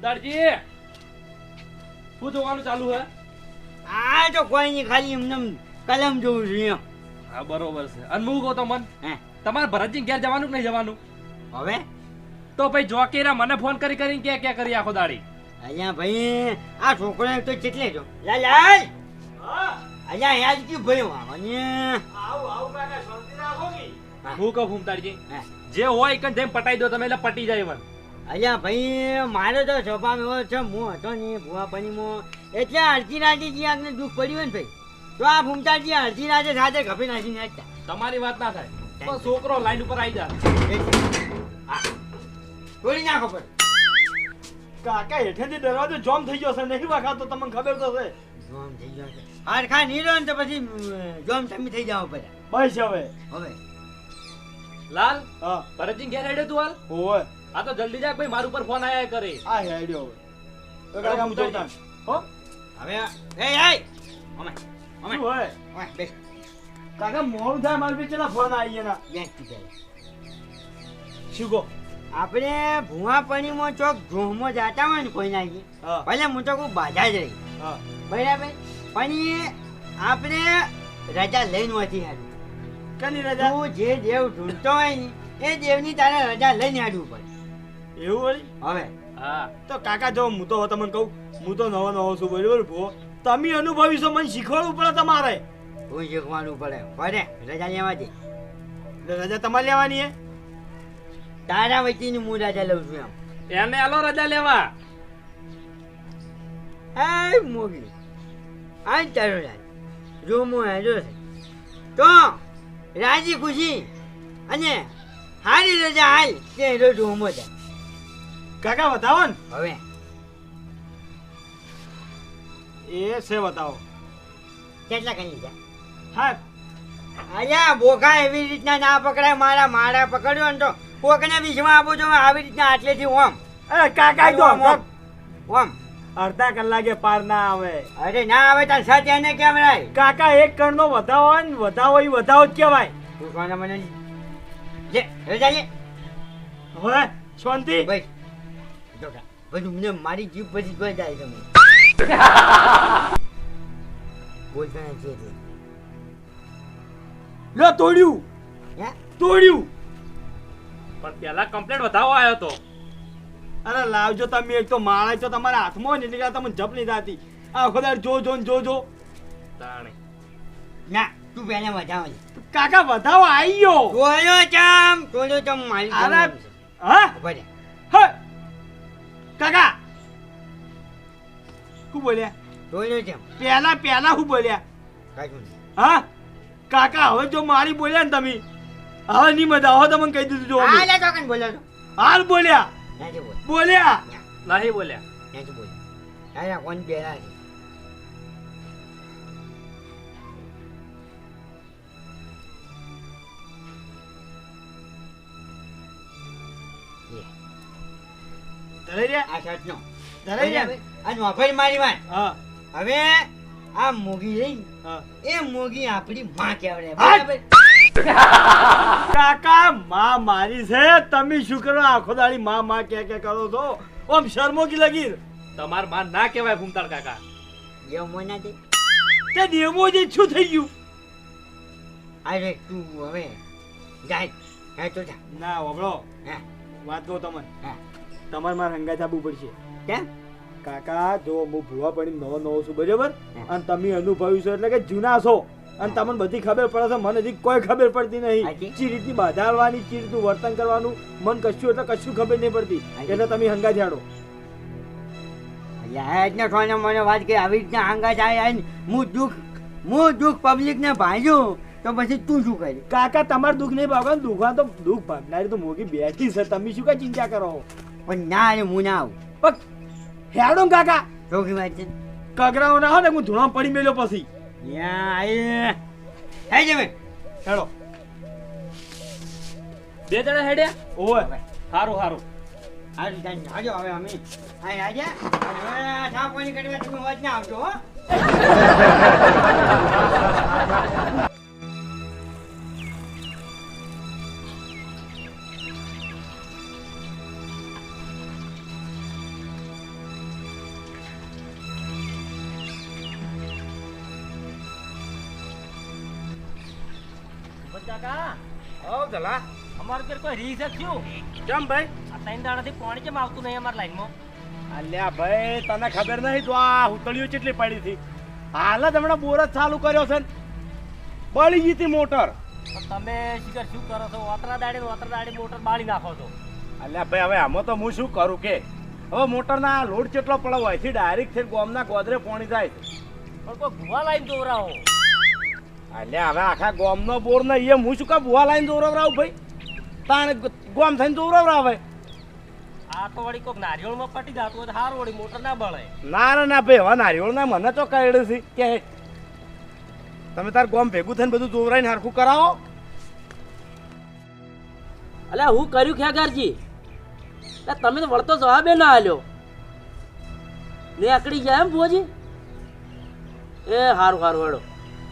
ફૂમતાડજી શું જોવાનું ચાલુ હે? આ તો કોઈ નહીં, ખાલી એમને કલમ જોઉં છું એમ. હા બરોબર છે. અને હું કહું તો મન હે તમારે ભરતજી ઘેર જવાનું કે નહીં જવાનું? હવે તો ભાઈ જોકીરા મને ફોન કરી કરીને ક્યાં કરી આખો દાડી? અહીંયા ભાઈ આ છોકરો તો કેટલે જો લાલ લાલ અહીંયા યાદ ક્યું ભાઈ અને હું કહું ફૂમતાડજી હે જે હોય કે જેમ પટાઈ દો તમે એટલે પટી જાય મન. અહીંયા ભાઈ મારો તો સ્વભાવ એવો છે, હું હતો ને ભૂવા પનીમાં એટલે અડધી રાતે જે આગને દુઃખ પડ્યું હોય ને ભાઈ તો આ ભૂમતાજી અડધી રાતે સાથે ગભી નાખી નાખતા. તમારી વાત ના થાય તો છોકરો લાઈન ઉપર આવી જાય. તોડી નાખો પડે. કાકા હેઠેથી દરવાજો જોમ થઈ ગયો છે, નહીં વાખાતો તમને ખબર તો છે. જોમ થઈ ગયો છે. હાડખા નીરો ને તો પછી જોમ તમે થઈ જાવ પડે. બસ હવે હવે લાલ હા ભરતજી ઘેર હેડ્યો તું હાલ? ઓય હા તો જલ્દી જા ભાઈ, મારા ઉપર ફોન આયા કરે. આ હેડ્યો હવે તો કાકા હું જોતા હો હવે એ અમે શું હોય ઓય બેસ કાકા મોડું થાય મારી પીછેના ફોન આવી એના બેસ તું પહેલા. શું કહો આપણે ભૂવા પનીમાં ચોક ગૃહમાં જાતા હોય ને કોઈ નાખી હા ભલે હું તો કોઈ બાધા જ રહી હા બરાબર, પણ એ આપણે રજા લઈને હોતી હારું. કની રજા તું જે દેવ ઢૂંઢતો હોય ને એ દેવની તારે રજા લઈને હાડવું પડે. એવું વળી હવે હા તો કાકા જો હું તો તમને કહું હું તો નવો નવો છું બરાબર ભો તમે અનુભવી છો, મને શીખવાડવું પડે તમારે. હું શીખવાનું પડે પડે રજા લેવા દે. એટલે રજા તમારે લેવાની હે? તારા વચ્ચેની હું રજા લઉં છું એમ. એને આલો રજા લેવા. એ મોગલી આજ તારો રાજ જો હું હેડો છે તો રાજી ખુશી અને હારી રજા હાલ તે રોજ હોમો જાય. કાકા બતાવો ને હવે એ છે બતાવો. કેટલા કરી જાય હા અહીંયા બોખા એવી રીતના ના પકડાય. મારા પકડ્યો ને તો કોકને બીજમાં આપું છું આવી રીતના આટલેથી ઓમ એ કાકા તો ઓમ. અડધા કલાકે પાર ના આવે. અરે ના આવે તાર સાથ એને કેમ રાય. કાકા એક કણ નો વધાવો હોય ને વધાવો એ વધાવો જ કહેવાય. તું કોને મને લે રજા લે હવે શાંતિ ભાઈ જો કા બધું મને મારી જીભ પછી જોઈ જાય તમે બોલતા નથી એટલે લો તોડ્યું હે તોડ્યું. પણ પેલા કમ્પ્લેટ વધાવો આવ્યો તો. અરે લાવજો તમે એક તો માળા તો તમારા હાથમાં હોય ને એટલે તમને જપ નહીં થતી. આ ખોદાર જો જો ને જો જો. તાણે ના તું પહેલા મજા કાકા વધાવો આવી ગયો. તોડ્યો ચમ મારી અરે હા ભલે હે કાકા શું બોલ્યા? તોડ્યો ચમ પહેલા શું બોલ્યા? કાઢું નહીં. હા કાકા હવે જો મારી બોલ્યા ને તમે હવે નહીં મજા હવે તમને કહી દીધું જો અમે. આ લે તો કન બોલ્યો તો હાલ બોલ્યા નાથી બોલ બોલ્યા નહીં બોલ્યા. નાથી બોલ તારા કોણ બેરા છે ધરાઈ રહ્યા આ શર્ટનો ધરાઈ રહ્યા આ નોફર મારી વાત. હા હવે આ મોગી રહી હા એ મોગી આપણી માં કહેવાય હા. બરાબર. કાકા માં મારી છે તમે શું કરો આખો દાડી માં કે કરો છો ઓમ શર્મો કી લગી તમાર માં ના કહેવાય ફૂમતાડ કાકા. જેવો મોના દે તે દેવો જે શું થઈ ગયું? અરે તું હવે જાય હે તો જા ના વબળો હે વાત કહું તમને હે તમારે મારે હંગાઈ આપવું પડશે. કેમ કાકા જો હું ભૂવા પડી નવો છું બરાબર હા. અને તમે અનુભવી છો એટલે કે જૂના છો અને તમને બધી ખબર પડે છે, મને હજી કોઈ ખબર પડતી નહીં. હાજી. ચી રીતની બાધા આલવાની ચી રીતનું વર્તન કરવાનું મન કશું એટલે કશું ખબર નહીં પડતી. હાજી. એટલે તમે હંગા જાડો. યાર ને કોને મને વાત કે આવી રીતના આંગા જાય આઈને હું દુઃખ પબ્લિક ને ભાંજ્યું તો પછી તું શું કરી? કાકા તમારું દુઃખ નહીં ભાગવાનું દુઃખવા તો દુઃખ ભાગનારી તો મોગી બેઠી છે, તમે શું કઈ ચિંતા કરો? પણ ના રે હું ના આવું પણ હેડો ને કાકા ચોખી વાત છે કગરાઓ ના હો ને હું ધૂણા પડી મેલ્યો પછી યા હે જમે હેડો. બે જણા હેડ્યા. ઓય સારું સારું. આ રીતે આજો હવે અમે અહીં આજે હવે છા પાણી કરવા તમે વાત ના આવજો હો. કાકા હો જલા અમારું ઘેર કોઈ રીસ શું કેમ ભાઈ આ 3 દાડાથી પાણી કેમ આવતું નહીં અમારી લાઈનમાં અલ્યા ભાઈ તને ખબર નહીં તો આ હુતળીઓ કેટલી પડી હતી હાલ જ હમણાં બોર જ ચાલુ કર્યો છે ને બળી ગઈ હતી મોટર તો તમે શિખર શું કરો છો ઓતરા દાડે મોટર બાળી નાખો છો અલ્યા ભાઈ હવે આમાં તો હું શું કરું કે હવે મોટરના લોડ કેટલો પડે હોય છે ડાયરેક્ટ થઈ ગોમના ગોદરે પોણી જાય છે પણ કોઈ ભૂવા લાઈન દોરાવો અલ્યા હવે આખા ગોમનો બોર ને એ હું શું કા ભૂવા લાઈન દોરવરાવું ભાઈ તાણે ગોમ થઈને દોરવરાવે આ તો વળી કોઈક નારિયેળમાં પટી જતું હોય તો સારું વળી મોટર ના બળે ના ભાઈ હવે નારિયેળ ના મને તો કહેડે છે કે તમે તાર ગોમ ભેગું થઈને બધું દોરાઈને હરખું કરાવો અલ્યા હું કર્યું ખ્યાગારજી તમે તો વળતો જવાબે ના આલ્યો ને આકડી જાય એમ ભુવાજી એ હારું હેડો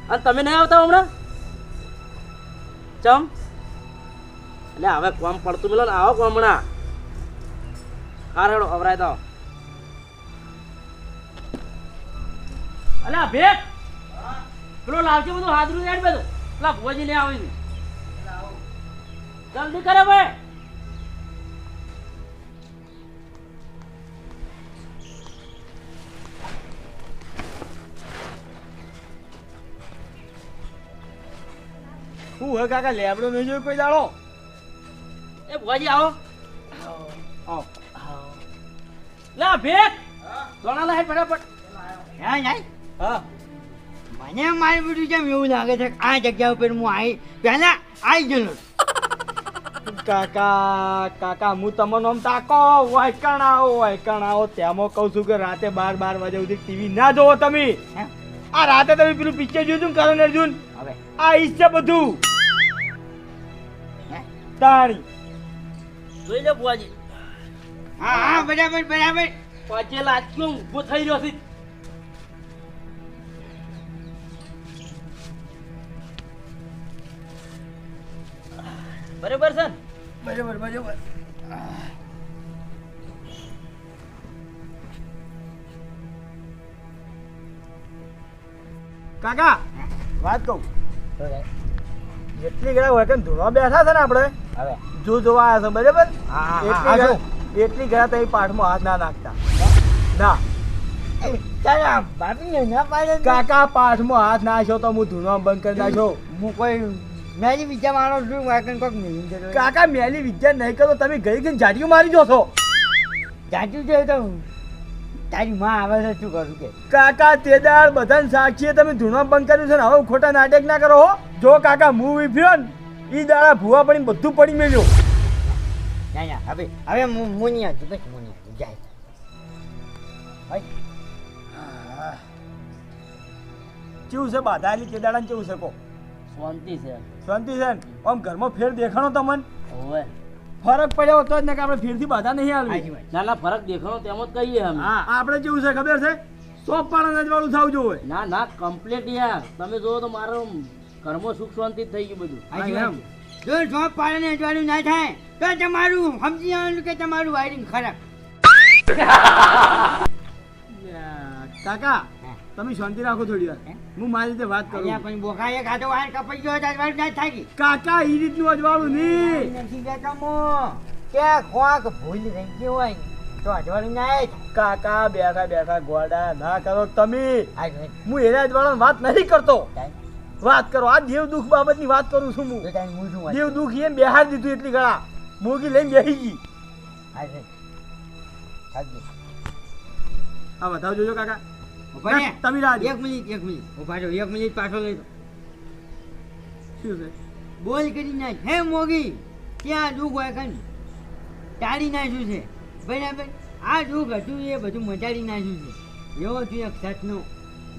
અને તમે નહીં આવતા હમણાં ચમ એટલે હવે કોમ પડતું મિલો ને આવો કોમ હમણાં હાર હેડો અવરાય તો અલ્યા ભેટ પેલો લાવશે બધું હાજરું રેડ બધું પેલા ભુવાજી ને આવી જલ્દી કરે ભાઈ શું હે કાકા લેબડો નહીં જોયું કોઈ દાડો એ ભુવાજી આવો આવો લા ભેટ સોના લાય ફટાફટ હા જાય હા મને મારું બધું કેમ એવું લાગે છે કે આ જગ્યા ઉપર હું પહેલા આવી ગયેલો કાકા હું તમને આમ તાકો વાયકણ આવો તેમાં કહું છું કે રાતે 12 વાગે સુધી ટીવી ના જોવો તમે હે? આ રાતે તમે પેલું પિક્ચર જોયું તું કરણ અર્જુન હવે આ ઈચ્છે બધું હે? તાણી જોઈ લે ભુવાજી હા બરાબર પાછેલા આજ કેમ ઊભો થઈ રહ્યો છે બરાબર છે ને બરાબર કાકા વાત કહું એટલી ઘણા હોય કે ધૂળવા બેઠા છે ને આપણે હવે જો જોવા આવ્યા છે બરાબર હા, એટલી ઘણા તો પાઠમાં હાથ ના નાખતા ના ચાલ ભાભી ના પાડે કાકા પાઠમાં હાથ નાખ્યો તો હું ધૂણવા બંધ કરી નાખ્યો હું કોઈ મેરી બીજા માણસ છું વાકન કોક નહીં જતો કાકા મેલી વિદ્યા નહીં કરો તમે ગઈ ગઈ જાડીઓ મારી જો છો જાજુ છે તો તારી માં આવે છે શું કરું કે કાકા તેદાર બધાને સાક્ષીએ તમે ધૂણવા બંધ કર્યું છે ને હવે ખોટા નાટક ના કરો હો જો કાકા મૂવી ફ્યો ને ઈ દાડા ભૂવા પડી બધું પડી મેલ્યો ના હવે મુનિયા તું બસ મુનિયા જાય કેવું છે બાધાયેલી તેદાડાને કેવું છે કો શાંતિ છે શાંતિ છે ને આમ ઘરમાં ફેર દેખાણો તમને ઓવે ફરક પડ્યો તો જ ને કે આપણે ફેરથી બાધા નહીં આવી હાજી વાત. ના ફરક દેખાણો તેમ જ કહીએ અમે હા આપણે કેવું છે ખબર છે સોપ પાણા વાળું થાવ જોવે ના કમ્પ્લીટ યાર તમે જોવો તો મારો ઘરમાં સુખ શાંતિ જ થઈ ગયું બધું હાજી એમ. વાત. જો સોપ પાડે અજવાળું ના થાય તો તમારું સમજી આવવાનું કે તમારું વાયરિંગ ખરાબ કાકા હા. તમે શાંતિ રાખો થોડી વાર હે? હું મારી રીતે વાત કરું અહીંયા પણ બોખાએ કાઢો વાયર કપાઈ ગયો તો અજવાળું ના થાય કે કાકા ઈ રીતનું અજવાળું નહીં નથી જતા મો કે ખોક ભૂલ રહી ગયો હોય તો અજવાળું ના આવે કાકા બેઠા ગોડા ના કરો તમે હાજી હું એના અજવાળાની વાત નહીં કરતો વાત. વાત કરો આ દેવ દુઃખ બાબતની વાત કરું છું હું તો તારી મૂઠું વાત. દેવ દુઃખ એને બેહાર દીધું એટલી ગળા મોગી લઈને બેસી ગઈ હાજી. હાજી. આ વધાવ જોજો કાકા ઉભા રહે. તમે રાહ જો. એક મિનિટ ઉભા રહો 1 મિનિટ પાછો લઈ લો શું છે બોલ કરી નાખ હે મોગી ત્યાં દુઃખ હોય કન ટાળી નાખ્યું છે બરાબર આ દુઃખ હતું એ બધું મટાડી નાખ્યું છે એવો તું એક સચનો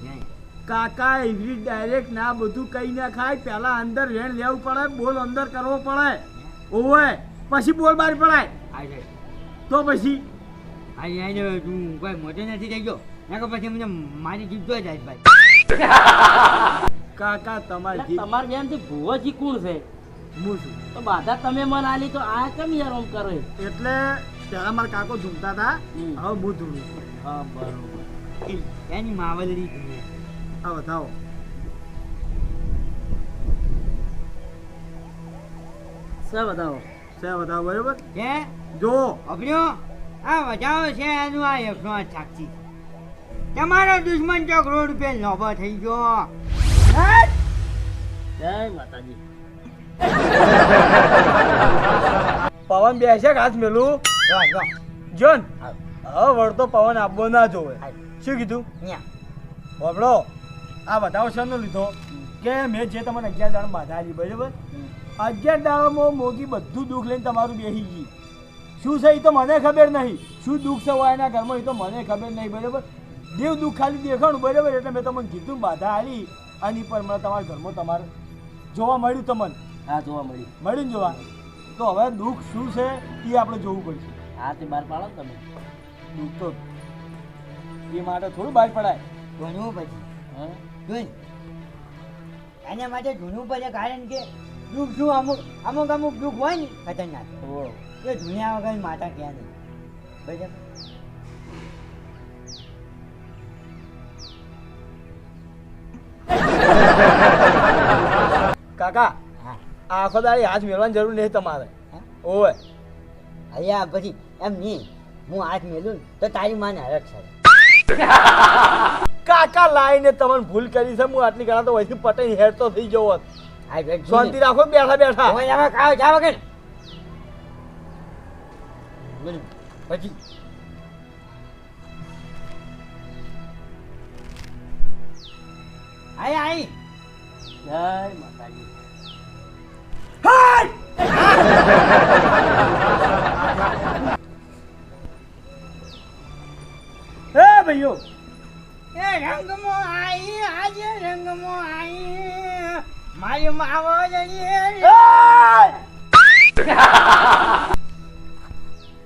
ન્યાય. કાકા એવી ડાયરેક્ટ ના બધું કઈ ના ખાય પહેલા અંદર રેણ લેવું પડે બોલ અંદર કરવો પડે ઓવે પછી બોલ બાર પડાય આજે તો પછી આજે આને તું કોઈ મોટો નથી થઈ ગયો નકર પછી મને મારી જીભ જોઈ જાય ભાઈ કાકા તમારી જીભ તમારે બેન થી ભુવાજી કોણ છે હું છું તો બાધા તમે મન આલી તો આ કેમ યાર આમ કરો છો? એટલે પહેલા મારા કાકો ઝૂમતા હતા હમ. હવે હું ઝૂમું છું હા બરોબર એની માવલરી છે. આ બતાવો સર બતાવો. છે બતાવો બરોબર કે જો અભ્યો આ વધારો છે એનું આ 108 સાક્ષી તમારો દુશ્મન ચોક રોડ પે લોભો થઈ ગયો જય માતાજી. પવન બેસે હાથ મેલું જો જો જોન હવે વળતો પવન આપવો ના જોવે શું કીધું ન્યા હોબળો આ બતાવો શાનો લીધો કે મેં જે તમને 11 દાડા બાધા આપી બરાબર 11 દાડામાં મોગી બધું દુઃખ લઈને તમારું બેસી ગઈ શું છે એ તો મને ખબર નહીં શું દુઃખ છે હોય એના ઘરમાં એ તો મને ખબર નહીં બરાબર દેવ દુઃખ ખાલી દેખાણું બરાબર એટલે મેં તમને કીધું બાધા આલી અને પર મને તમારા ઘરમાં તમારે જોવા મળ્યું તમને હા જોવા મળ્યું. મળ્યું ને જોવા તો હવે દુઃખ શું છે એ આપણે જોવું પડશે હા તે બહાર પાડો ને તમે. દુઃખ તો એ માટે થોડું બહાર પડાય જોનું પછી હા જોઈ એના માટે જોનું પડે કારણ કે દુઃખ શું અમુક અમુક અમુક દુઃખ હોય ને ખતરનાક થોડો. એ દુનિયા વગર માતા ક્યાં નહીં બરાબર કાકા હા આખો દાડી હાથ મેળવાની જરૂર નહીં તમારે હા? ઓય અહીંયા પછી એમ નહીં હું હાથ મેલું ને તો તારી માને હરખ છે કાકા લાઈને તમને ભૂલ કરી છે હું આટલી ગણા તો વહીથી પટાઈ હેડ તો થઈ જવો આ વેટ શાંતિ રાખો બેઠા બેઠા હવે હવે ખાવ જાવ કે પછી આઈ આઈ જય માતાજી. હે ભાઈઓ એ રંગમો આઈ આજે રંગમો આઈ મારી માવો જઈએ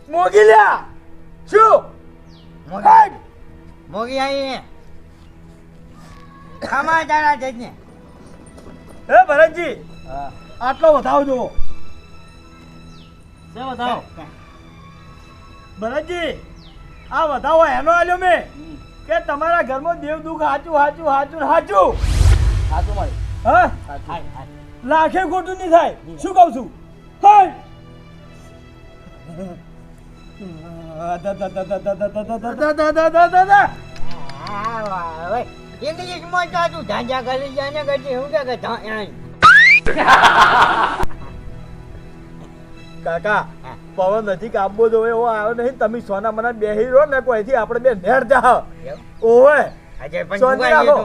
મોગી લ્યા શું મોગી મોગી આઈ ખામા તારા જજને હે ભરતજી હા આટલો વધાવ જુઓ સર બતાવો. ભરતજી આ વધાવો એનો આલ્યો મેં હમ. કે તમારા ઘરમાં દેવ દુઃખ હાચું હાચું હાચું હાચું સાચું મળ્યું. હા સાચું. લાખે ખોટું નહીં થાય શું કહું છું હાય ઇંગ્લિશમાં તો તું ઝાંઝા કરી જાય ને કરતી હું કે કાકા પવન નજીક આપવો જોવે એવો આવ્યો નહીં તમે સોના મને બેહી રહો ને કોઈથી આપણે બે નેર જા ઓવે આજે શાંતિ રાખો.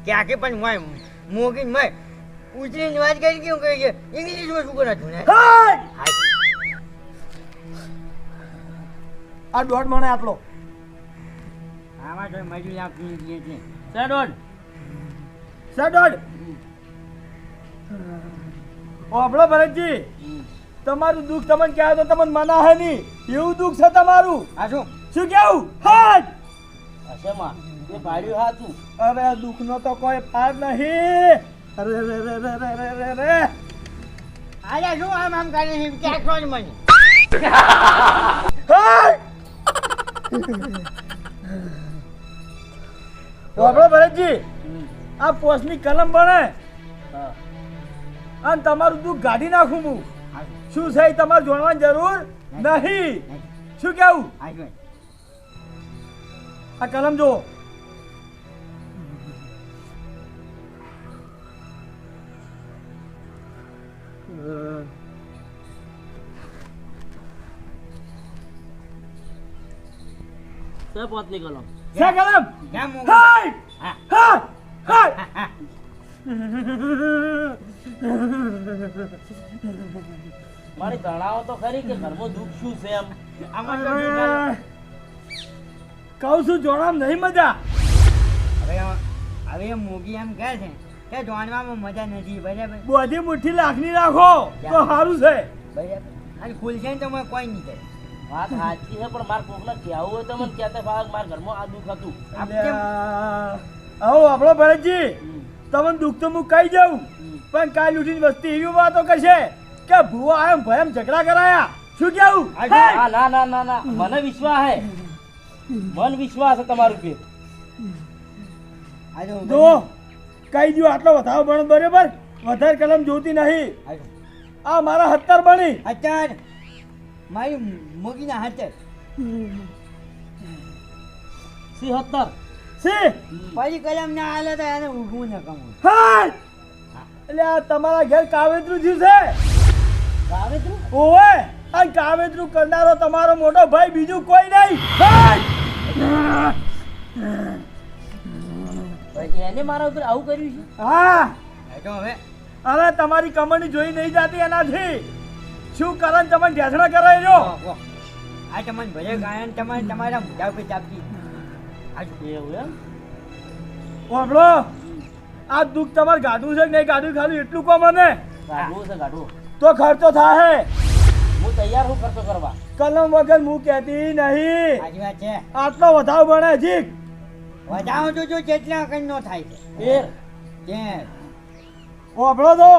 ક્યાં કે પણ હું મોગી મેં ઉતરીને વાત કરી કેવું કહે છે ઇંગ્લિશમાં શું કરે તું ને હાય આ દોઢ મને આટલો આમાં તો મજૂરી આપી દે છે સર દોઢ. સર દોઢ ઓબળો ભરતજી હમ. તમારું દુઃખ તમને કહેવાય તો તમને મના હે નહીં એવું દુઃખ છે તમારું આ શું શું કેવું હાય હશે માં એ પાડ્યું સાચું. અરે દુઃખનો તો કોઈ પાર નહીં અરે રે રે રે રે રે રે રે આજે શું આમ આમ કરે છે ક્યાં છો મને હાય ઓબળો ભરતજી હમ. આ પોસ્ટની કલમ બને હા અને તમારું દુઃખ કાઢી નાખું હું શું છે એ તમારે જોડવાની જરૂર નહીં શું કેવું આ શું આ કલમ જુઓ સર પોતની કલમ. છે કલમ ક્યાં મોગી હાય હા હાય હાય હા મારી જણાવો તો ખરી કે ઘરમાં દુઃખ શું છે એમ. આમાં તો શું કરે? કહું છું જોડામ નહીં મજા હવે હવે મોગી એમ કહે છે કે જાણવામાં મજા નથી બરાબર બધી મુઠ્ઠી લાખની રાખો તો સારું છે બરાબર અને ખુલશે ને તો મને કોઈ નહીં કરે વાત સાચી છે પણ મારે કોકને કહેવું હોય તો મને કહેતા મારા ઘરમાં આ દુઃખ હતું. આવો આપણો ભરતજી હમ. તમને દુઃખ તો હું કહી જાઉં હમ. પણ કાલ ઉઠીને વસ્તી એવી વાતો કરશે કે ભૂવા એમ ભયમ ઝઘડા કરાયા શું કેવું આ હે? ના ના ના ના ના મને વિશ્વાસ હે મન વિશ્વાસ છે તમારું કે આ જો જો કહી દો આટલો વધારો બનો બરાબર વધારે કલમ જોતી નહીં આ મારા 70 બની અત્યાર મારી મોગીના હાથે 70 સી પછી કલમ ના હાલે તો એને ઊભું ન કમું. હા એટલે આ તમારા ઘેર કાવેતરું થયું છે કાવેતરું ઓવે આ કાવેતરું કરનારો તમારો મોટો ભાઈ બીજું કોઈ નહીં હા! ભાઈ એને મારા ઉપર આવું કર્યું છે હા એ તો હવે હવે તમારી કમાણી જોઈ નહીં જાતી એનાથી શું કારણ તમે ઢેસણા કરાય રહ્યો વો. આ તમને ભલે ગાયન તમારા મોઢા ઉપર ચાપતી આજુ એવું એમ ઓબળો આ દુઃખ તમારે ગાઢું છે કે નહીં ગાઢું ખાલી એટલું કહો મને ગાઢવું છે ગાઢવું તો ખર્ચો થાય હું તૈયાર હું ખર્ચો કરવા કલમ વગર હું કહેતી નહીં સાચી વાત છે. આટલો વધાવ બને જીક વધાવો તો જો જેટલા કઈ નો થાય છે ફેર તે ઓબળો તો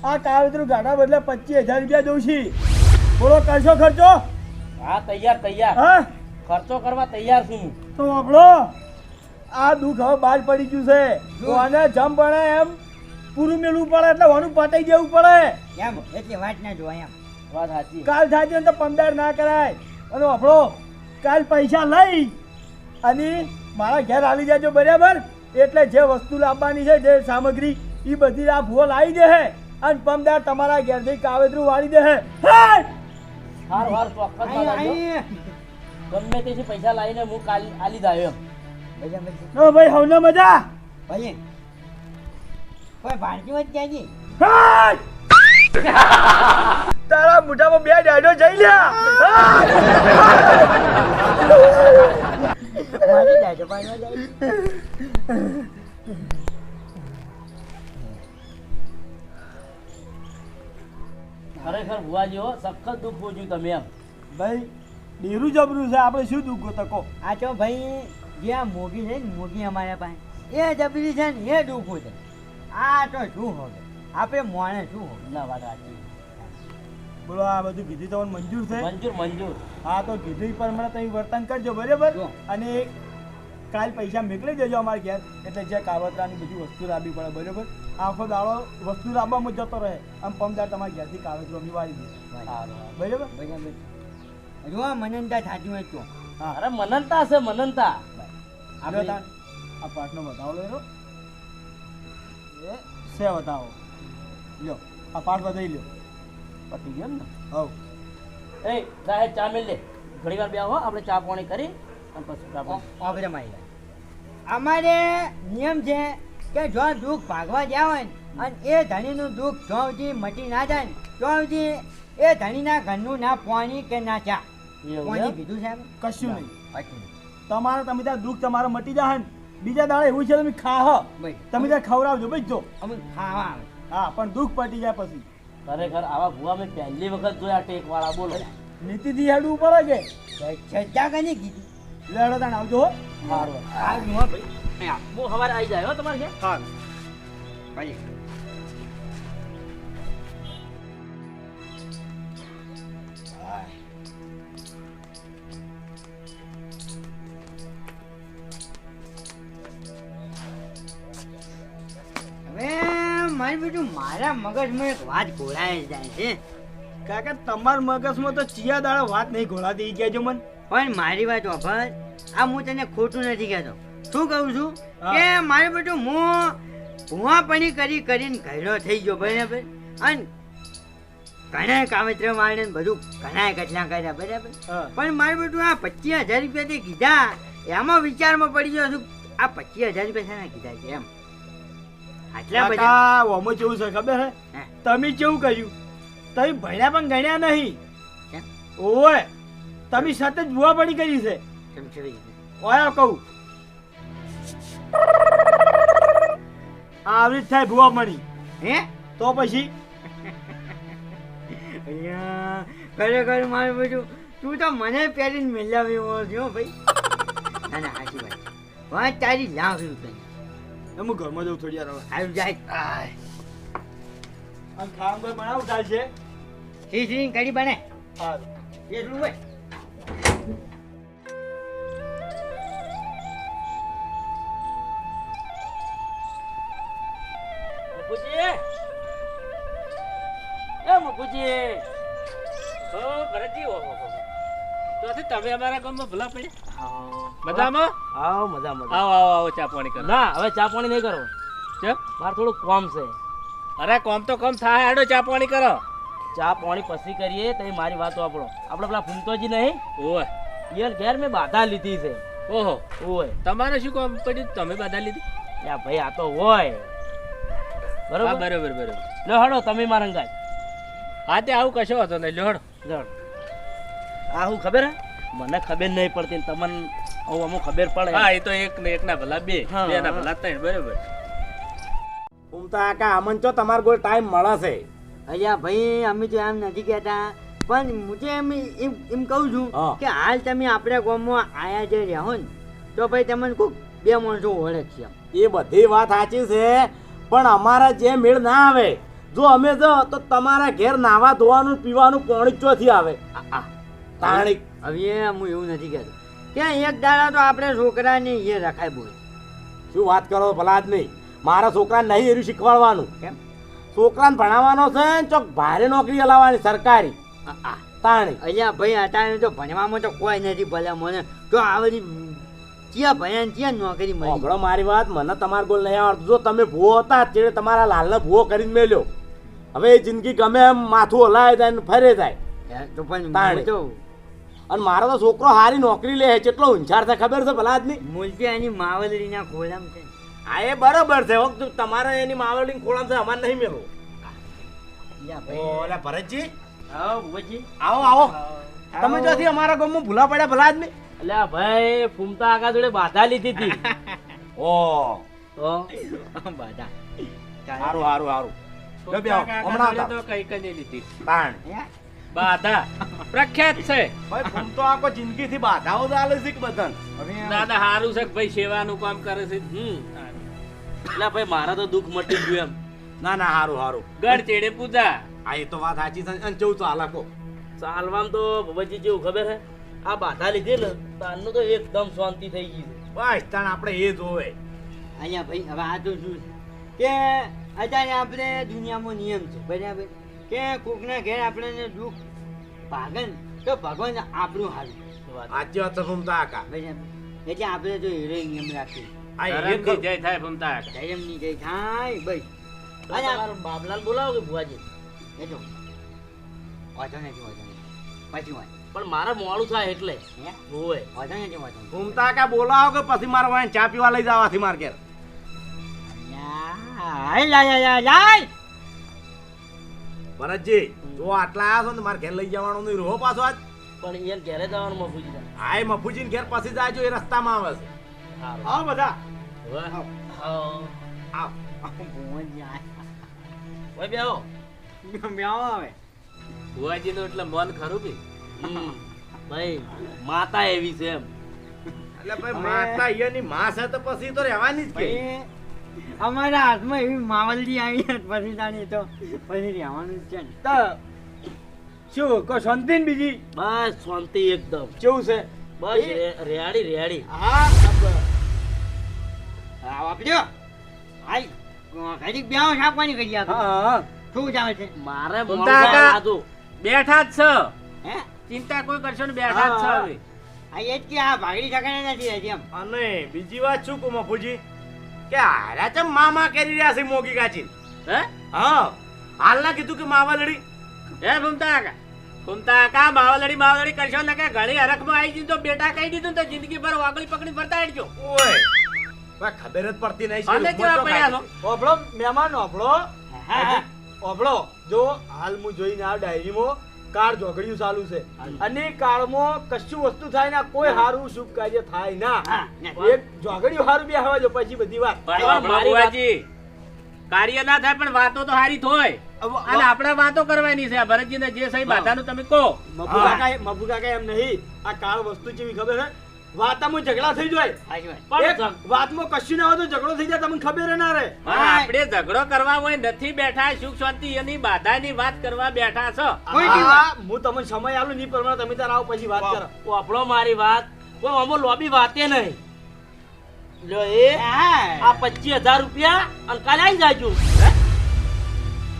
આ કાવેતરું ગાઢા બદલે 25,000 રૂપિયા દઉં છું બોલો કરશો ખર્ચો હા તૈયાર તૈયાર હા ખર્ચો કરવા તૈયાર છું હું. તો ઓબળો આ દુઃખ હવે બહાર પડી ગયું છે તો આને જમ બને એમ પૂરું મેળવું પડે એટલે વાનું પટાઈ દેવું પડે એમ એટલે વાત ના જો એમ વાત સાચી કાલ થાય તો 15 ના કરાય અને આપણો કાલ પૈસા લઈ અને મારા ઘેર આલી જાજો બરાબર એટલે જે વસ્તુ લાવવાની છે જે સામગ્રી એ બધી આ ભૂવો લાવી દે અને 15 તમારા ઘેરથી કાવેતરું વાળી દે હાર હાર ચોક્કસ અહીં મારા જો. અહીં ગમે તે પૈસા લાવીને હું કાલ આલી દાયો એમ ભલે ભલે ઓ ભાઈ હવને મજા ભલે કોઈ ભારતી વાત ક્યાં ગઈ હાય! તારા મોઢામાં બે ડાયડો જઈ લ્યા મારી દાદા પાડવા જાય ખરેખર ભુવાજી હો સખત દુઃખ પૂછ્યું તમે એમ ભાઈ ડેરું જબરું છે આપણે શું દુઃખ તકો આ તો ભાઈ જે આ મોગી છે ને મોગી અમારા પાસે એ જબરી છે ને એ દુઃખો છે આ તો શું હવે આપણે મોણે શું હવે ના વાત સાચી બોલો આ બધું કીધું તમને મંજૂર છે મંજૂર મંજૂર હા તો કીધું ઈ પ્રમાણે તમે વર્તન કરજો બરાબર જો. અને કાલ પૈસા મોકલી દેજો અમારા ઘેર એટલે જે કાવતરાની બધી વસ્તુ લાવવી પડે બરાબર આખો દાડો વસ્તુ લાવવામાં જતો રહે આમ પમદાર તમારા ઘેરથી કાવતરું અમને વાળી દે સારું. બરાબર બરાબર જો આ મનનતા થતી હોય તો હા અરે મનનતા છે મનનતા આપણે આ પાટનો બતાવો લો એ છે બતાવો લ્યો આ પાટ બતાવી લ્યો પતી ગયો ને હવ એ સાહેબ ચા મેલ લે ઘણી વાર બેહો આપણે ચા પાણી કરી અને પછી ચા પાણી. આપણે મારી વાત અમારે નિયમ છે કે જો દુઃખ ભાગવા જ્યાં હોય ને અને એ ધણીનું દુઃખ જો સુધી મટી ના જાય ને તો સુધી એ ધણીના ઘરનું ના પાણી કે ના ચા એવું પાણી એમ? પીધું સાહેબ કશું નહીં પછી તમારે તમે ત્યાં દુઃખ તમારે મટી જાય ને બીજા દાડે એવું છે તમે ખાહ ભાઈ તમે ત્યાં ખવડાવજો ભાઈ જો અમે ખાવા આવે હા પણ દુઃખ પટી જાય પછી ખરેખર આવા ભુવા મેં પહેલી વખત જોયા ટેક વાળા બોલો નીતિથી હેડવું પડે કે શ્રદ્ધા કની કીધી લેડો તાણ આવજો હો સારું આ જુઓ ભાઈ હું સવારે આવી જાય હો તમારે ઘેર હા ભાઈ હવે મારી બેટું મારા મગજમાં એક વાત ઘોળાઈ જાય છે કાકા તમાર મગજમાં તો ચિયા દાડા વાત નહીં ઘોળાતી ઈ કહેજો મન પણ મારી વાત વાપર આ હું તને ખોટું નથી કહેતો શું કહું છું હા. કે મારી બેટું હું ભૂવાપણી કરીને ઘરડો થઈ ગયો બરાબર અને ઘણા કાવતરા મારીને બધું ઘણા કટલા કર્યા બરાબર હા. પણ મારી બેટું આ 25,000 રૂપિયા તે કીધા એમાં વિચારમાં પડી ગયો છું આ 25,000 રૂપિયા શાના કીધા છે એમ આટલા બધા કાકા ઓમો કેવું છે ખબર હે હા. તમે કેવું કર્યું તમે ભણ્યા પણ ગણ્યા નહીં કેમ? ઓય તમે સતત ભૂવા પડી કરી છે સમજાવી ઓયા કહું આવી જ થાય ભૂવા મણી હે તો પછી અહીંયા ખરેખર મારું બેટું તું તો મને પહેરીને મેળવી છો ભાઈ ના ના સાચી વાત છે. વાત તારી લાવ રૂપિયા હું ઘરમાં જઉં થોડી વાર હવે. આવી જાય અને ખાવા કોઈ બનાવું થાય છે ખીચડી કઢી બને હા એટલું હોય બાપુજી એ બાપુજી ઓ ભરતજી ઓહો તો તમે અમારા ગામમાં ભલા પડ્યા આવો મજામાં આવો મજા મજા આવો આવો આવો ચા પાણી કરો ના હવે ચા પાણી નહીં કરો ચમ મારે થોડું કોમ છે અરે કોમ તો કોમ થાય હેડો ચા પાણી કરો ચા પાણી પછી કરીએ તો મારી વાત આપણો આપણે પેલા ફૂમતોજી નહીં ઓય યાર ઘેર મેં બાધા લીધી છે ઓહો ઓય તમારે શું કામ પડ્યું તમે બાધા લીધી યા ભાઈ આ તો હોય હા બરોબર બરોબર બરોબર લો હડો તમે મારા અંગાજ હા તે આવું કશો હતો નહીં લોડ જણ આ હું ખબર હે મને ખબર નહીં પડતી ને તમને હું અમુક ખબર પડે હા એ તો એક ને એક ના ભલા બે હા, બે ના હા. ભલા ત્રણ બરોબર ઉમતા કાકા અમન ચો તમાર કોઈ ટાઈમ મળે છે અલ્યા ભાઈ અમે તો એમ નથી કહેતા પણ હું તો એમ કહું છું હા. કે હાલ તમે આપણે ગામમાં આયા જે રહો ને તો ભાઈ તમને કોઈક બે માણસો ઓળખશે એ બધી વાત સાચી છે પણ અમારા જે મેળ ના આવે જો અમે જો તો તમારા ઘેર નાવા ધોવાનું પીવાનું પાણી ચોથી આવે તાણી હવે હું એવું નથી કહેતો કે એક દાડા તો આપણે છોકરાને એ રખાય બોલ શું વાત કરો ભલા જ નહીં મારા છોકરાને નહીં એરું શીખવાડવાનું કેમ છોકરાને ભણાવવાનો છે ને ચોક ભારે નોકરી હલાવવાની સરકારી તાણી અહીંયા ભાઈ અત્યારે તો ભણવામાં તો કોઈ નથી ભલે મને તો આ બધી ક્યાં ભણ્યા ને ક્યાં નોકરી મળી સાંભળો મારી વાત મને તમાર ગોલ નહીં આવડતું જો તમે ભૂવો હતા તે તમારા લાલને ભૂવો કરીને મેલ્યો હવે એ જિંદગી ગમે એમ માથું હલાય જાય ને ફરે જાય યાર, તો પણ તાણી. હું તો અને મારો તો છોકરો હારી નોકરી લે કેટલો હોંચાર છે ખબર છે ભલા જ નહીં મૂલતી એની માવલરીના ખોલામ છે હા એ બરોબર છે વખત તમારે એની માવડી ખોળામ છે અમારે નહીં મેળવો યા ભાઈ ઓલા ભરતજી આવો ભૂપતજી આવો આવો તમે જોથી અમારા ગામમાં ભૂલા પડ્યા ભલા જ નહીં અલ્યા ભાઈ ફૂમતા આગા જોડે બાધા લીધી હતી ઓ તો બાધા સારું સારું સારું લો બેહો, હમણાં તો આવતા. કઈ કઈ લીધી તાણ બાધા પ્રખ્યાત છે ભાઈ ફોન તો આખો જિંદગીથી બાધાઓ ચાલે છે કે બધાને દાદા હારું છે કે ભાઈ સેવાનું કામ કરે છે એટલે ભાઈ મારા તો દુઃખ મટી ગયું એમ ના ના સારું સારું ગઢ ચેડે પૂજા આ એ તો વાત સાચી છે અને ચેવું ચાલે કો ચાલવામાં તો ભૂપતજી જેવું ખબર હે આ બાધા લીધી ને તારનું તો એકદમ શાંતિ થઈ ગઈ છે બસ તાણ આપણે એ જોવે અહીંયા ભાઈ હવે આ તો શું છે કે અત્યારે આપણે દુનિયામાં નિયમ છે બરાબર કે કોકના ઘેર આપણને દુઃખ ભાગે ને તો ભગવાન આપણું હારું સાચી વાત છે ફૂમતા કાકા બરાબર એટલે આપણે તો હીરો નિયમ રાખીએ આ એ ધરમની ખરું. જય થાય ભમતા ધર્મની જય થાય બસ તો તમારો બાબલાલ બોલાવો કે ભુવાજી એ તો વાંધો નથી વાંધો નથી પછી વાત પણ મારે મોડું થાય એટલે હે હોય વાંધો નથી વાંધો નથી ફૂમતા કાકા બોલાવો કે પછી મારે વાંહે ચા પીવા લઈ જવાથી માર ઘેર હાય લાય લાય લાય ભરતજી જો આટલા આવ્યા છો ને મારે ઘેર લઈ જવાનો નહીં રહો પાછો આજ પણ યાર ઘેરે જવાનું મફુજી હા એ મફુજીને ઘેર પછી જાજો એ રસ્તામાં આવે છે સારું આવો બધા આવો આવ ભગવાન જાય ભાઈ બેહો મ્યાવ આવે ભુવાજી નું એટલે મન ખરું બી ભાઈ માતા એવી છે એમ એટલે ભાઈ માતા અહીંયાની માં છે તો પછી તો રહેવાની જ કે ભાઈ અમારા હાથમાં એવી માવલજી આવી છે, પછી જાણીએ તો પછી રહેવાનું જ છે ને તો શું કો શાંતિ ને બીજી બસ શાંતિ એકદમ કેવું છે બસ રેડી રેડી હા વાપર્યો હાય ઘડીક બ્યાવ છાપવાની કરી આપો હા શું ચાલે છે મારે ભમતા મોડું થાય કાકા. આ જો. બેઠા જ છે હે ચિંતા કોઈ કરશો ને બેઠા જ છે હા. હવે આ એ જ કે આ ભાગડી શકાય નથી હજી એમ અને બીજી વાત શું કહું મફુજી કે હારા ચમ મામા કરી રહ્યા છે મોગી કાચી હે હા હાલ ના કીધું કે માવા લડી હે ભમતા કાકા માવલડી કરશો ને કે ઘણી હરખમાં આવી દીધું તો બેટા કહી દીધું તો જિંદગી ભર વાગળી પકડી ફરતા હેડજો ઓય ભાઈ ખબર જ પડતી નહીં અને કેવા પડ્યા છો? ઓભળો મહેમાન ઓભળો હા ઓભળો જો હાલ હું જોઈને આ ડાયરીમાં કાળ જોગડિયું ચાલુ છે અને એ કાળમાં કશું વસ્તુ થાય ના કોઈ હારું શુભ કાર્ય થાય ના હા એક જોગડિયું હારું બે હવા જો પછી બધી વાત પણ મારી વાત- ભુવાજી, કાર્ય ના થાય પણ વાતો તો હારી થોય અને આપણે વાતો કરવાની છે ભરતજી ને જે સહી બાધાનું તમે કહો મબુ કાકા એમ નહીં આ કાળ વસ્તુ જેવી ખબર હે વાતમાં ઝઘડા થઈ જાય સાચી વાત પણ એક વાતમાં કશું ના હોય તો ઝઘડો થઈ જાય તમને ખબર ના રહે પણ આપણે ઝઘડો કરવા હોય નથી બેઠા સુખ શાંતિ એની બાધાની વાત કરવા બેઠા છો કોઈ બી આ હું તમને સમય આલું નહીં પ્રમાણે તમે તાર આવો પછી વાત કરો વાપરો મારી વાત કોઈ અમો લોબી વાતે નહીં લ્યો એ હા આ 25,000 રૂપિયા અને કાલે આવી જાજો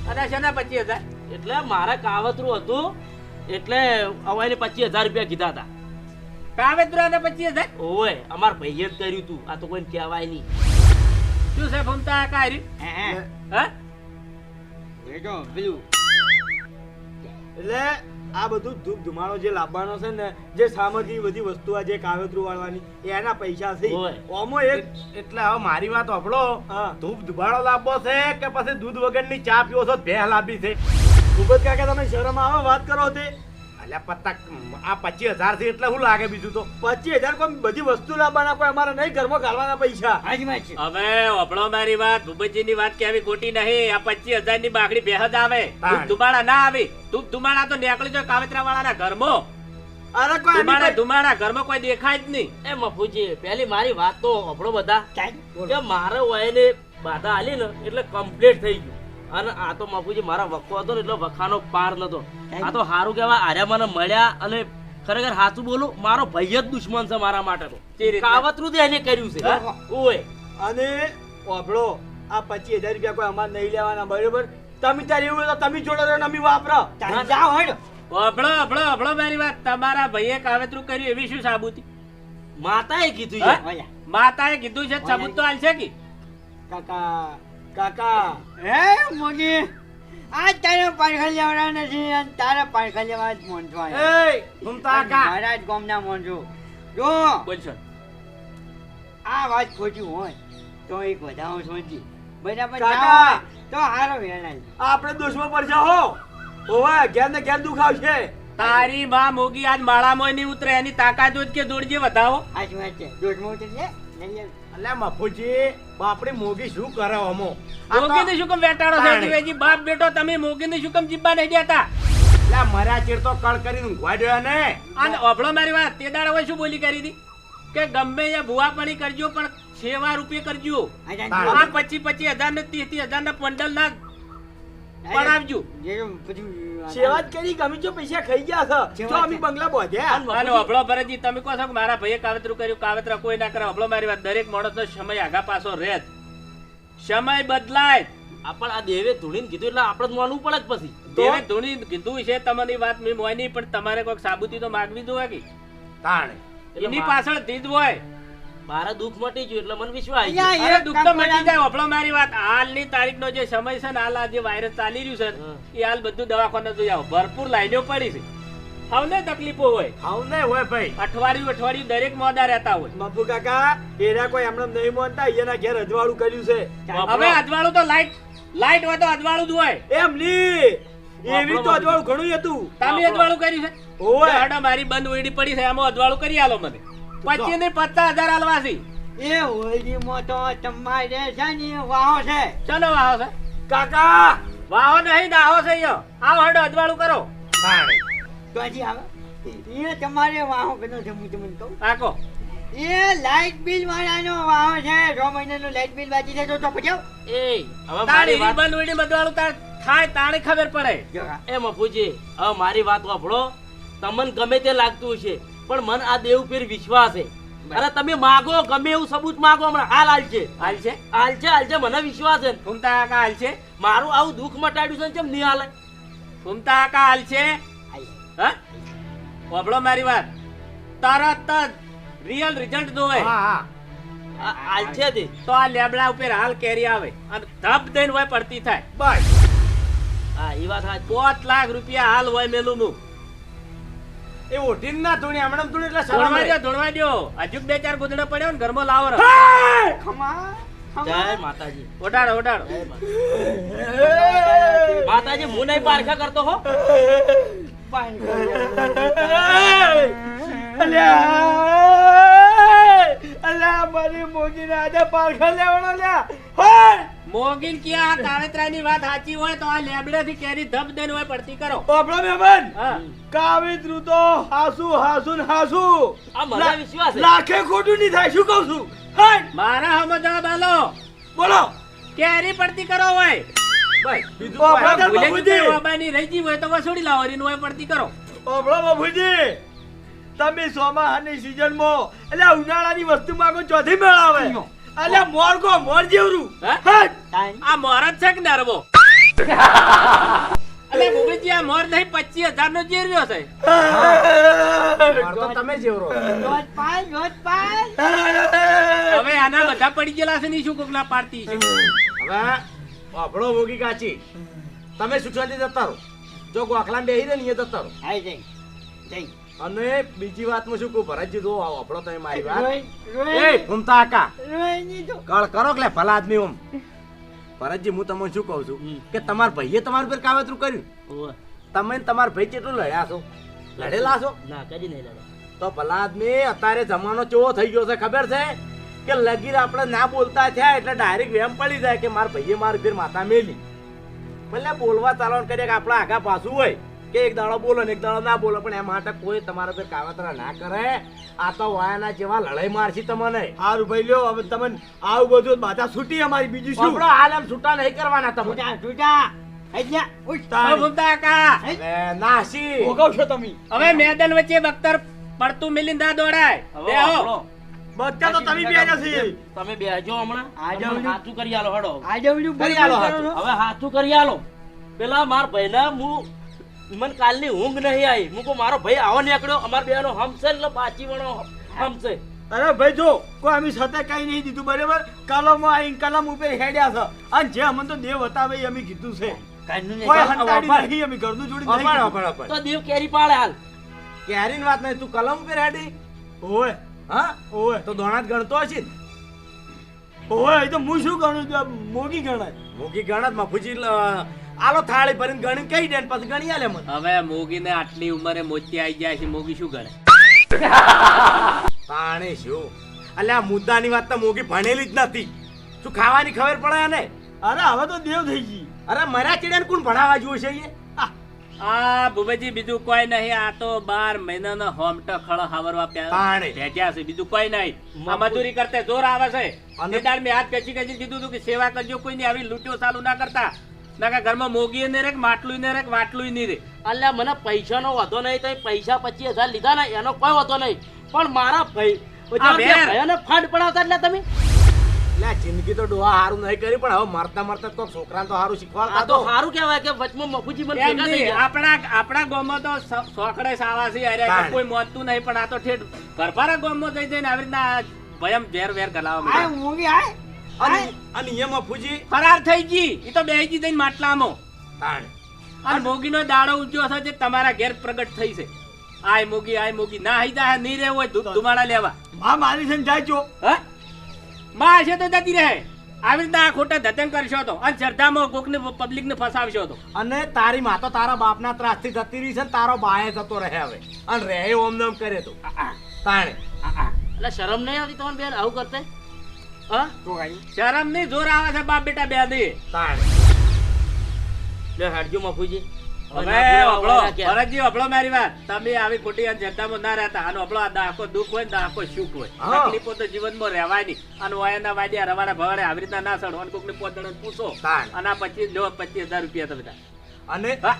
અને શેના 25,000? એટલે મારે કાવતરું હતું એટલે અવાઈને 25,000 રૂપિયા કીધા હતા. કાવેત્રાને 25,000 ઓય અમાર ભાઈએ જ કર્યું તું, આ તો કોઈને કહેવાય નહીં. શું છે ફૂમતા કાકા હાર્યું? હા એ તો પેલું એટલે આ બધું ધૂપ ધુમાડો જે લાવવાનો છે ને, જે સામગ્રી બધી વસ્તુ આ જે કાવેતરું વાળવાની એના પૈસા છે. ઓય. ઓમો એક એટલે હવે મારી વાત સાંભળો, હા. ધૂપ ધુબાડો લાવવો છે કે પછી દૂધ વગરની ચા પીવો છો ભેહ લાવી છે? ભૂપત કાકા તમે શરમ આવે વાત કરો તે? અલ્યા પત્તા આ 25,000 થી એટલે શું લાગે બીજું તો? 25,000 કોઈ બધી વસ્તુ લાવવાના, કોઈ અમારે નહીં ઘરમાં ઘાલવાના પૈસા. હાજી વાત છે. હવે વપડો મારી વાત, ભૂપતજીની વાત કેવી ખોટી નહીં. આ 25,000 ની બાકડી બેહદ આવે, તાણ. ધુમાડા ના આવે. ધુમાડા તો નીકળી જાય કાવેત્રા વાળાના ઘરમાં. અરે કોઈ આની કોઈ- ધુમાડા ઘરમાં કોઈ દેખાય જ નહીં. એ મફુજી પેલી મારી વાત તો સાંભળો બધા, કે મારે વયને બાધા આલી ને એટલે કમ્પ્લીટ થઈ ગયું. અને આ તો મફુજી મારા વખો હતો ને એટલે વખાનો પાર નતો. આ તો સારું કહેવાય, આર્યા મને મળ્યા. અને ખરેખર સાચું બોલું, મારો ભાઈ જ દુશ્મન છે મારા માટે તો. જે રીતના. કાવતરું તો એને કર્યું છે. ઓય અને વાપરો આ 25,000 રૂપિયા કોઈ અમારે નહીં લેવાના, બરોબર? તમે તારે એવું હોય તો તમે જોડે રહો ને અમે વાપરો. ચાલ જાઓ હેડો. વપડો મારી વાત, તમારા ભાઈએ કાવેત્રું કર્યું એવી શું સાબુતી? માતાએ કીધું હા? છે. ઓયા માતાએ કીધું છે, સબૂત તો હાલશે કે? કાકા કાકા હે મોગી આ તારે પારખા લેવાના નથી અને તારે પારખા લેવા જ મોનતો આવ્યો. એ ઘૂમતા કાકા, મારા જ ગામના મોનજો. જો બોલશો. આ વાત ખોટી હોય તો એક વધારો સોચી બરાબર કાકા. ના હોય તો હારો વેણાય. આપણે દુશ્મન પર જાઓ. ઓવે ઘેર ને ઘેર દુખ આવશે. તારી માં મોગી આજ માળામાં નહીં ઉતરે, એની તાકાત જ કે દોડજે વધાવો. હાચી વાત છે. દોઢમાં ઉતરી લે લઈ લે. અલ્યા મફુજી, બાપડી મોગી શું કરે અમો? આ તો- મોગીને શું કેમ વેટાડો છે? તાણે. જીવેજી બાપ બેટો તમે મોગીને શું કેમ જીબ્બા નહીં દેતા? અલ્યા મર્યા ચીર તો કળ કરીને ઊંઘવા દ્યો ને. અને અભળો મારી વાત, તે દાડે હવે શું બોલી કરી હતી કે ગમે એ ભૂવાપણી કરજો પણ સેવા રૂપિયા કરજો. આ જાણ તાણ. જો. આ 25,000 ને 30,000 ના પંડલ ના પડાવજો. જે પછી સેવા જ કરી, ગમે જો પૈસા ખાઈ ગયા છે. સેવા જો અમે છે. બંગલા બોધ્યા. અને અભળો ભરતજી, તમે કહો છો કે મારા ભાઈએ કાવતરું કર્યું, કાવતરા કોઈ ના કરે. અભળો મારી વાત, દરેક માણસનો સમય આગા પાછો રહે જ. સમય બદલાય. આપણ આ દેવે ધૂણીને કીધું એટલે આપણે જ માનવું પડે જ પછી. દેવે ધૂણી કીધું છે તમારી વાત મેં મોય નહીં, પણ તમારે કોઈક સાબુતી તો માગવી દો કે તાણે. એટલે એની પાછળ દીદ હોય. મારા દુઃખ મટી ગયું એટલે મને વિશ્વાસ આવી અહીંયા ગયો. અરે એક દુઃખ તો કામ મટી કરવાનું. જાય. અભળો મારી વાત, હાલની તારીખનો જે સમય છે ને, હાલ આ જે વાયરસ ચાલી રહ્યું છે હા. એ હાલ બધું દવાખાને જોઈ આવો. ભરપૂર લાઈનો પડી છે. હવને તકલીફો હોય. આવું નહીં હોય ભાઈ. અઠવાડિયું દરેક મોદા રહેતા હોય. બાપુ કાકા એના કોઈ એમને નહીં માનતા, એના ઘેર અજવાળું કર્યું છે. હવે અજવાળું તો લાઈટ હોય તો અજવાળું જ હોય. એમ ની એવી તો અજવાળું ઘણું હતું. તમે અજવાળું કર્યું છે? ઓય. હાડો મારી બંધ ઓયડી પડી છે, આમાં અજવાળું કરી આલો મને. 25 ને 50,000 આલવા છે. એ હોળીમાં તો તમારે છે ને વાહો છે. ચલો વાહો છે. કાકા વાહો નહીં દાહો છે અહીંયા. આવો હાડો અજવાળું કરો. તાણે. તો હજી આવે એ તમારે વાહો કનો છે હું તમને કહું. આકો. એ લાઇટ બિલ વાળાનો વાહો છે. 6 મહિનાનું લાઇટ બિલ બાકી છે તો પજાવ. એ હવે તાણી મારી વાત બંધ ઓયડી અજવાળું થાય તાણે ખબર પડે. જો આ. એ મફુજી, હવે મારી વાત વાપરો. તમને ગમે તે લાગતું હશે પણ મને આ દેવ પર વિશ્વાસ છે. અરે તમે માગો ગમે એવું સબૂત માગો, હમણાં હાલ હાલશે. હાલ છે હાલશે મને વિશ્વાસ છે. ફૂમતા કાકા હાલ છે. મારું આવું દુઃખ મટાડ્યું છે ને કેમ નહીં હાલે? ફૂમતા કાકા હાલ છે. આઈ. હા વાપડો મારી વાત, તરત જ રિયલ રિઝલ્ટ દોવે હા હા. હાલશે તે. તો આ લેબડા ઉપર હાલ કેરી આવે અને ધબ દઈને હોય પડતી થાય. બસ. હા એ વાત સાચી. 5 લાખ રૂપિયા હાલ હોય મેલું નું. એ ઓઢીને ના ધૂણી, હમણાં ધૂણી એટલે શરમ ધોળવા આવે. દો ધોળવા દો. હજુ 2-4 ગોદડા પડ્યો ને ઘરમાં લાવો રે. ખમા જય માતાજી. ઓડાડો ઓડાડો. જય માતાજી. માતાજી હું નહીં પારખા કરતો હો. અલ્યા મારી મોગીને આજે પારખા લેવાનો લ્યા. હોય મોગીન કે આ કાવેત્રાની વાત સાચી હોય તો આ લેબડાથી કેરી ધબ દઈને હોય પડતી કરો. આપણો મહેમાન હા કાવિત્રુ તો હાસુ હાસુ ને હાસુ. આ મને વિશ્વાસ છે. લાખે ખોટું નહીં થાય, શું કહું છું? હટ મારા હમો જવાબ આલો. બોલો. કેરી પડતી કરો હોય. બસ બીજું ઓ, કોઈ બધા ભૂલે બાપુજી. જતી બાબાની રહી ગઈ હોય તો વસોડી લાવો રીનું હોય પડતી કરો. આપણો બાપુજી, તમે ચોમાસાની સિઝનમાં એટલે ઉનાળાની વસ્તુ માંગો ચોથી મેળાવે. અલ્યા મોર મોર જેવરું. હા? હટ તાઈ. આ મોરત છે કે નરવો? અલે ભૂપેજી આ મોર નહીં 25,000 નો જે રહ્યો છે. માર તો તમે જેવરો જોત પાલ હવે આના બધા પડી ગયેલા છે ને ઈ શું કોકના પાડતી છે. હવે આપણો મોગી કાચી તમે સુચાતી જતા રહો. જો ગોખલાને બેહી દે ને એ જતા રહો. આઈ જઈ જઈ અને બીજી વાતમાં શું કહું ભરતજી જો આપણો તમે મારી વાત રોઈ એ રોઈ ઘૂમતા આકા રોઈ ની તો કળ કરો કે ભલા આદમી ઓમ ભરતજી હું તમને શું કહું છું કે તમારા ભાઈએ તમારા પર કાવતરું કર્યું ઓવે. તમે ને તમારા ભાઈ કેટલું લડ્યા છો લડેલા છો ના કદી નહીં લડ્યા. તો ભલા આદમી અત્યારે જમાનો કેવો થઈ ગયો છે ખબર છે કે લગીર આપણે ના બોલતા થયા એટલે ડાયરેક્ટ વેમ પડી જાય કે મારા ભાઈએ મારી ફેર માથા મેલી ભલે બોલવા ચાલવાનું કરીએ કે આપણે આગા પાછું હોય કે એક દાડો બોલો ને એક દાડો ના બોલો પણ એ માટે કોઈ તમારા પર કાવતરા ના કરે. આ તો વાયાના જેવા લડાઈ મારશી તમને. હારું ભાઈ લ્યો હવે તમને આવું બધું બાધા છૂટી અમારી બીજું શું આપણો હાલ એમ છૂટા નહીં કરવાના તમે. ટૂટા ટૂટા આઈ ઉઠ હવે ભૂમતા કાકા હવે નાસી ભોગવશો તમે હવે મેદાન વચ્ચે બખ્તર પડતું મિલીને ના દોડાય. હવે બેહો. આપણો. બધા તો તમે બે નથી તમે બેહજો હમણાં. આ જાઉં હમણાં હાથું કરી આલો હડો. આજવડું કરી આલો હાથું. હવે હાથું કરી આલો. પેલા માર ભાઈના મને કાલની ઊંઘ નહીં આવી. હું કહું મારો ભાઈ આવો નીકળ્યો અમાર બેનો હમશે એટલે બાચી વણો હમશે. અરે ભાઈ જો કોઈ અમે સાથે કઈ નહીં દીધું બરાબર કલમમાં આવીને કલમ ઉપર હેડ્યા છે અને જે અમને તો દેવ હતા ભાઈ અમે કીધું છે કોઈ હંતાડી નહીં અમે ઘરનું જોડી નહીં અપણ કીધું. અપણ અપણ તો દેવ કેરી પાડે હાલ. ક્યારીની વાત નહીં તું કલમ ઉપર હેડી ઓય હા ઓય તો દોણા જ ગણતો હશે ને. ઓય એ તો હું શું ગણું છું મોગી ગણાય મોગી ગણત મફુજી આલો થાળી ભરીને ગણી કહી દે ને પછી ગણી આલે મને. હવે મોગીને આટલી ઉંમરે મોતી આવી જાય છે મોગી શું ગણે? પાણી શું અલ્યા આ મુદ્દાની વાત તો મોગી ભણેલી જ નથી. શું ખાવાની ખબર પડે ને? અરે હવે તો દેવ થઈ ગઈ અરે મર્યા ચીડિયાને કોણ ભણાવવા જોવે છે એ? આ ભૂપેજી બીજું કોઈ નહીં. આ તો 12 મહિનાનો હોમટો ખળો હાવરવા તાણે. ભેટ્યા છે બીજું કોઈ નહીં. આ મજૂરી કરતે જોર આવે છે. અને- તે દાડ મેં હાથ કચી કચી કીધું હતું કે સેવા કરજો કોઈ નહીં આવી લૂંટ્યો ચાલુ ના કરતા. ના ઘરમાં મોગી ને રે માટલું ને રે વાટલું નહીં રે. અલ્યા મને પૈસાનો વધો નહીં તો પૈસા 25,000 લીધા ને એનો કોઈ વધો નહીં પણ મારા ભાઈ આ બેર. ભાઈઓને ફંડ પડાવતા એટલે તમે અલ્યા જિંદગી તો ડોહા હારું નહીં કરી પણ હવે મરતા મરતા કોક છોકરાને તો હારું આ શીખવાડતા તો તો. સારું કહેવાય કે વચમાં મફુજી મને એમ ભેગા થઈ નહીં. ગયા. આપણા ગામમાં તો સોકડે સાવા છે અરે તાણે. કોઈ મોતું નહીં પણ આ તો ઠેઠ ભરભરા ગામમાં જઈ જઈને આવી રીતના ભયમ વેર કરાવવા આ માંડ્યા. મૂવી આય અને એમ મફુજી ફરાર થઈ ગઈ ઈ તો બેહી ગઈ જઈને માટલામાં. તાણ અને મોગીનો દાડો ઊંચો થશે તમારા ઘેર પ્રગટ થઈ છે. આય મોગી ના હઈ જાય નહીં રહેવું હોય ધુમાડા લેવા. માં મારી છે ને જાય છો હા માં હશે તો જતી રહે. આવી રીતના આ ખોટા ધતંગ કરશો તો અને શ્રદ્ધામાં કોકને પબ્લિકને ફસાવશો તો. અને તારી માં તો તારા બાપના ત્રાસથી જતી રહી છે ને તારો બાએ જતો રહે હવે અને રહે ઓમ નમ કરે તો તાણે એટલે શરમ નહીં આવતી તમને બેન આવું કરતે? હા શરમ નહીં જોર આવે છે બાપ બેટા બે દે. તાણે લે હાડજો મફુજી હવે અભળો ભરતજી અભળો મારી વાત. તમે આવી ખોટી અને શ્રદ્ધામાં ના રહેતા. આનો અભળો આ દાખો દુઃખ હોય ને દાખો સુખ હોય. હા. તકલીફો તો જીવનમાં રહેવાય નહીં. અને વાયના વાદ્યા રવાડા ભવાડે આવી રીતના ના સડો અને કોકને પોતડે પૂછો તાણ. અને આ 25,000 રૂપિયા તો બધા. અને હા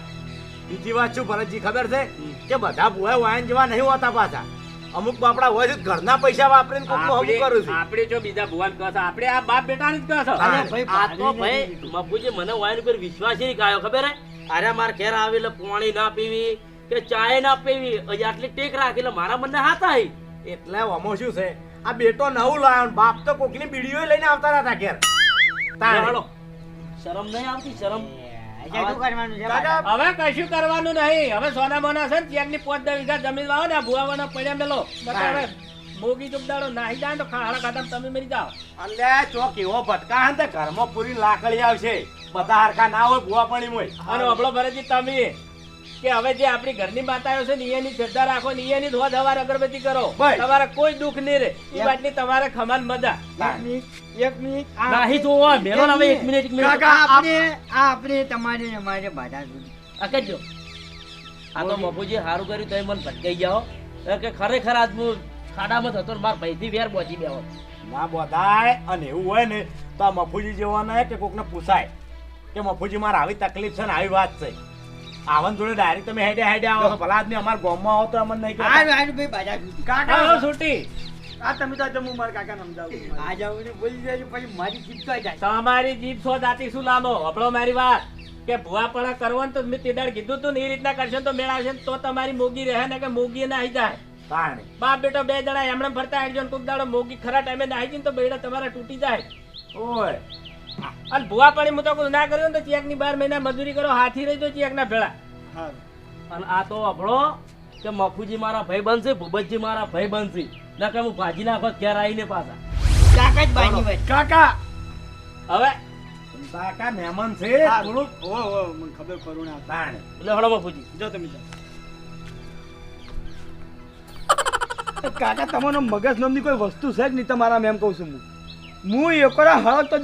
બીજી વાત શું ભરતજી ખબર છે કે બધા ભુવા વાયન જેવા નહીં હોતા પાછા. અમુક બાપડા હોય છે ઘરના પૈસા વાપરીને કોકનું અમુક કરું છું. આપણે જો બીજા ભુવાન કહો છો આપણે આ બાપ બેટાને જ કહો છો. હા. અરે ભાઈ આ તો ભાઈ મફુજી મને વાઈન ઉપર વિશ્વાસ નહીં કાયો ખબર હે? અરે માર ઘેર આવે એટલે પાણી ના પીવી કે ચાય ના પીવી હજી આટલી ટેક રાખી એટલે મારા મને હાથ આવી. એટલે આમાં શું છે આ બેટો નવું લાવ્યો ને બાપ તો કોકની બીડીઓ લઈને આવતા હતા ઘેર તાણે. હાલો. શરમ નહીં આવતી શરમ? શું કરવાનું છે કાકા હવે કશું કરવાનું નહીં. હવે સોના મોના છે ને ચેકની 5-10 વીઘા જમીન લાવો ને આ ભુવાવાના પડ્યા મેલો. નકર હવે મોગી ચૂપદાડો નાહી જાય તો ખાડા ખાધા તમે મરી જાઓ. અલ્યા ચોક એવો ભટકા હે ને તે ઘરમાં પૂરી લાકડી આવશે બધા હરખા ના હોય ભુવા પણ હોય. અને અબળો ભરતજી તમે કે હવે જે આપણી ઘરની માતાઓ છે ને એની શ્રદ્ધા રાખો ને એની ધોવા ધવાર અગરબત્તી કરો. ભાઈ. તમારે કોઈ દુઃખ નહીં રહે. એ વાતની તમારે ખમાન મજા. એક મિનિટ આ નાહી તો હોય. મેલો ને હવે એક મિનિટ કાકા આપણે તમારે ને અમારે બાધા સુધી આ કહેજો. આ તો મફુજી સારું કર્યું તો મને ભટકાઈ જાઓ કે ખરેખર આજ હું ખાડામાં થતો ને મારા ભાઈથી વેર પહોંચી ગયો. ના બધાય અને એવું હોય ને તો આ મફુજી જેવાના હે કે કોકને પૂછાય કે મફુજી મારે આવી તકલીફ છે ને આવી વાત છે. આવન જોડે ડાયરેક્ટ તમે હેડે આવો તો ભલા આદમી અમારા ગામમાં આવો તો અમને નહીં કહેતા. આનું ભાઈ બાધા સુધી કાકા હાલો છૂટી. આ તમે તો હું મારા કાકાને સમજાવું આ જાવ ને બોલી દેજો પછી મારી જીત તો જાય તમારી જીભ સો દાતી શું લાંબો. અબળો મારી વાત. કે ભુવાપણા કરવાનું તો મેં તે દાડ કીધું તું ને એ રીતના કરશો ને તો મેળ આવશે ને તો તમારી મોગી રહે ને કે મોગી નાહી જાય. તાણે બાપ બેટો બે જણા એમણે ફરતા હેડજો ને કોક દાડો મોગી ખરા ટાઈમે નાહી જઈને તો બેડા તમારા તૂટી જાય. ઓય અને ભુવાપણી હું તો કોઈ ના કર્યું ને તો ચેકની 12 મહિના મજૂરી કરો હાથી રહી તો ચેકના ભેળા. અને આ તો અભળો કે મફુજી મારા ભાઈ બનશે, ભૂપતજી મારા ભાઈ બનશે, ના કે હું ભાજી નાખો ઘેર આવીને પાછા. કાકા જ બાની હોય. કાકા હવે કાકા મહેમાન છે થોડુંક મને ખબર કરું ના તાણે એટલે હળો મફુજી. જો તમે કાકા તમારો મગજ નામની કોઈ વસ્તુ છે જ નહીં તમારા એમ કહું છું હું એકવાર હળગ તો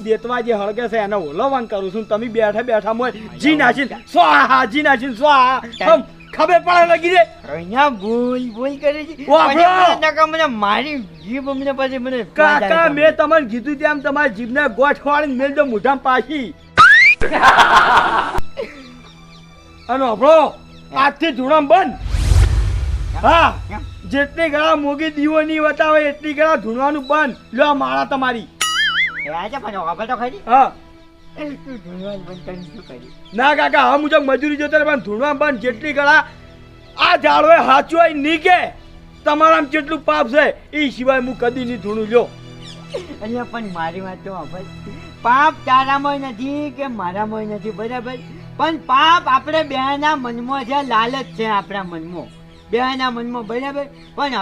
દેતવા જે હળગે છે એને ઓલવવાન કરું છું તમે બેઠા બેઠા મોય જી નાખીને સ્વાહા જી નાખીને સ્વાહા ખબર પડે લગી રે અહીંયા બોલ કરે છે. વાપરો. પછી મને નકા મને મારી જીભ અમને પછી મને કાકા મેં તમને કીધું તેમ તમારી જીભને ગોઠ વાળીને મેલ દો મોઢામાં પાછી અને આપણો આજથી ધૂણામ બંધ. હા જેટલી ગળા મોગી દીવો નહીં બતાવે એટલી ગળા ધૂણવાનું બંધ. લ્યો આ માળા તમારી. આજે પણ હવે તો ખરી હા તું ધૂણવાનું બંધ કરીને શું કરી? ના કાકા હા મુજબ મજૂરી જોતા પણ ધૂણવા બંધ. જેટલી ગળા આ ઝાડવે હાચું હોય નહીં કે તમારામાં જેટલું પાપ છે એ સિવાય હું કદી નહીં ધૂણું. લ્યો અહીંયા પણ મારી વાત તો હવે પાપ તારામાં નથી કે મારામાં નથી બરાબર, પણ પાપ આપણે બેના મનમાં છે, લાલચ છે આપણા મનમાં બેના મનમાં બરાબર. પણ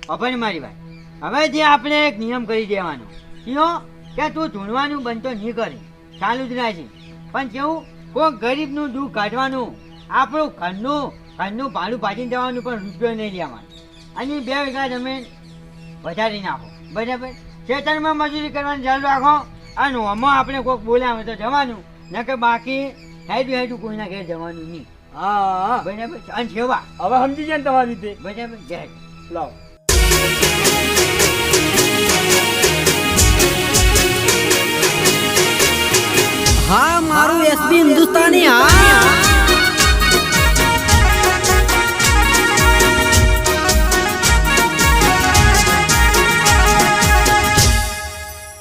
હવે મારી વાત હવે જે આપણે એક નિયમ કરી દેવાનો કયો કે તું ધૂણવાનું બનતો નહીં કરી ચાલુ જ રાખી, પણ કેવું કોઈ ગરીબનું દુઃખ કાઢવાનું, આપણું ઘરનું ભાડું પાડીને જવાનું, પણ રૂપિયો નહીં લેવાનું. અને 2 વીઘા જમીન વધારી નાખો બરાબર. ખેતરમાં મજૂરી કરવાની ચાલુ રાખો અને આમાં આપણે કોઈક બોલાવે તો જવાનું, ન કે બાકી હેડું કોઈના ઘેર જવાનું નહીં. હા બરાબર. અને સેવા હવે સમજી જાય ને તમારી રીતે. બરાબર. જય લાવો હા મારું એસબી હિન્દુસ્તાની હા.